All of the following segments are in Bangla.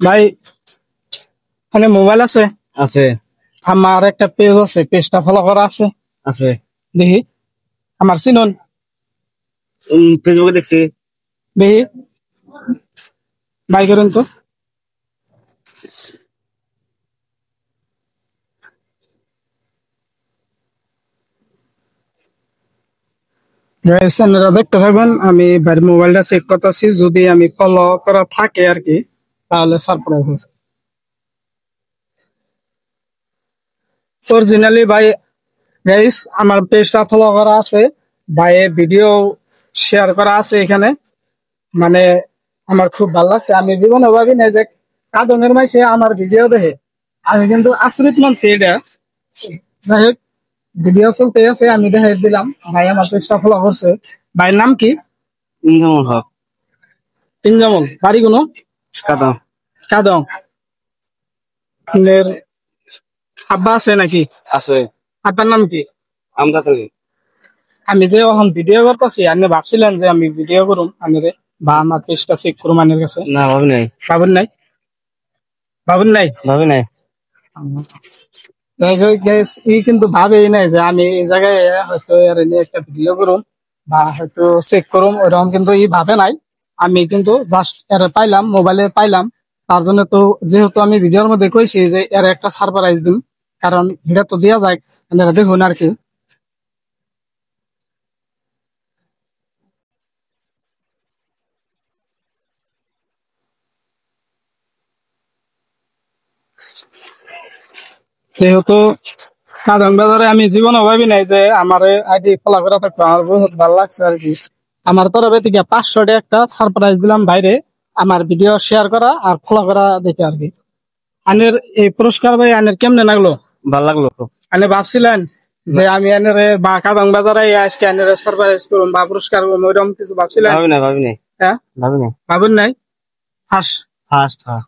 ভাই মানে মোবাইল আছে? আছে। আমার একটা পেজ আছে, পেজটা ফলো করা আছে? আছে। দেখি আমার চিনন? ফেসবুকে দেখছি। দেখি বাই করেন তো। আপনারা দেখতে থাকবেন, আমি বাড়ির মোবাইলটা চেক করতেছি, যদি আমি ফলো করা থাকে আর কি তাহলে সারপ্রাইজ আছে। অরিজিনালি ভাই গাইস আমার পেজটা ফলো করা আছে ভাই, ভিডিও শেয়ার করা আছে এখানে। মানে আমার খুব ভালো লাগছে, আমি জীবনে ভাবি না যে কাদনের মাইসে আমার ভিডিও দেখে। আমি কিন্তু আশ্রিত মানছি এটা। যাই হোক, ভিডিও চলতে আছে, আমি দেখাই দিলাম ভাই আমার পেজটা ফলো করছে। ভাইয়ের নাম কি? ইনজামুল হক। তিনজামল, বাড়ি কোনো? কাদম। কাদং। আপনার আব্বা আছে নাকি? আছে। আব্বার নাম কি? আমরা থাকি। আমি যে এখন ভিডিও করতেছি, আপনি ভাবছিলেন যে আমি ভিডিও করুম আনিরে বা আমার পেজটা চেক করুম আনের কাছে? না ভাবি নাই। ভাবুন নাই? ভাবুন নাই? ভাবি নাই। যাই হোক guys, ই কিন্তু ভাবেই নাই যে আমি এই জায়গায় হয়তো এর নিয়ে একটা ভিডিও করুম বা হয়তো চেক করুম, ওরকম কিন্তু ই ভাবে নাই। আমি কিন্তু জাস্ট এর পাইলাম, মোবাইলে পাইলাম, তার জন্য তো যেহেতু আমি ভিডিওর মধ্যে কইছি যে এর একটা সারপ্রাইজ দিন, কারণ এটা তো দেওয়া যায়, আপনারা দেখুন আর কি। যেহেতু সাধারণ বাজারে আমি জীবনে ভাবি নাই যে আমার আইডি ফলো করা থাকতো, আমার বহুত ভালো লাগছে আর কি। আমার তরফে থেকে 500 একটা সারপ্রাইজ দিলাম বাইরে, আমার ভিডিও শেয়ার করা আর ফলো করা দেখে আর কি। আনের এই পুরস্কার ভাই আনের কেমনে লাগলো? ভালো লাগলো খুব। আনে ভাবছিলেন যে আমি আনের বা কাবাং বাজারে আজকে আনের সারপ্রাইজ করুম বা পুরস্কার করুম, ওইরকম কিছু ভাবছিলেন? ভাবি নাই। ভাবি নাই। হ্যাঁ, ভাবি নাই। ভাবুন নাই? First first. হ্যাঁ,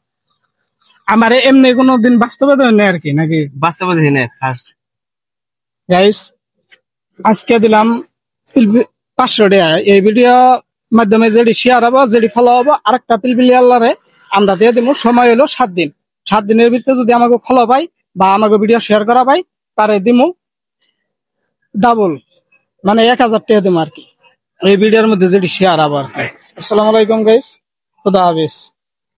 আমার এমনি কোনো দিন বাস্তবে দেন নাই আর কি নাকি? বাস্তবে না ফার্স্ট। গাইস আজকে দিলাম 500 টাকা। এই ভিডিও মাধ্যমে যেটি শেয়ার হবো, যেটি ফলো হবো, আরেকটা পিলপিলি আল্লাহরে আমরা দিয়ে দিব। সময় হলো 7 দিন। 7 দিনের ভিতরে যদি আমাকে ফলো পাই বা আমাকে ভিডিও শেয়ার করা পাই, তারে দিমু ডাবল, মানে 1000 টাকা দিমু আর কি, এই ভিডিওর মধ্যে যেটি শেয়ার হবো আর কি। আসসালামু আলাইকুম গাইস, খুদা হাফেজ।